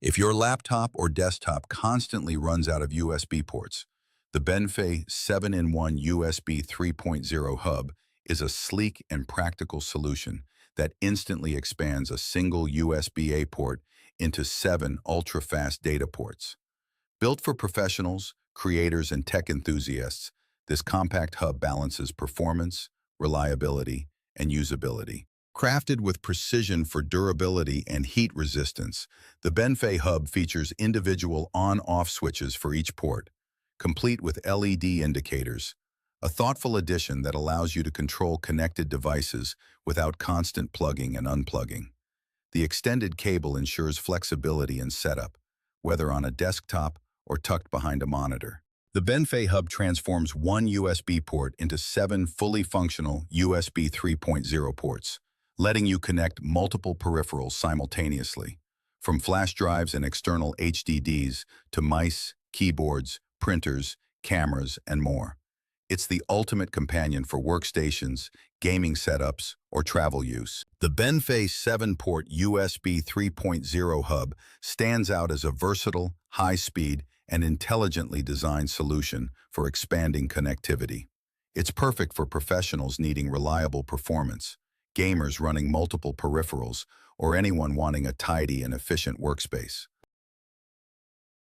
If your laptop or desktop constantly runs out of USB ports, the BENFEI 7-in-1 USB 3.0 hub is a sleek and practical solution that instantly expands a single USB-A port into 7 ultra-fast data ports. Built for professionals, creators, and tech enthusiasts, this compact hub balances performance, reliability, and usability. Crafted with precision for durability and heat resistance, the BENFEI hub features individual on-off switches for each port, complete with LED indicators, a thoughtful addition that allows you to control connected devices without constant plugging and unplugging. The extended cable ensures flexibility in setup, whether on a desktop or tucked behind a monitor. The BENFEI hub transforms one USB port into 7 fully functional USB 3.0 ports, letting you connect multiple peripherals simultaneously, from flash drives and external HDDs to mice, keyboards, printers, cameras, and more. It's the ultimate companion for workstations, gaming setups, or travel use. The BENFEI 7-port USB 3.0 hub stands out as a versatile, high-speed, and intelligently designed solution for expanding connectivity. It's perfect for professionals needing reliable performance, gamers running multiple peripherals, or anyone wanting a tidy and efficient workspace.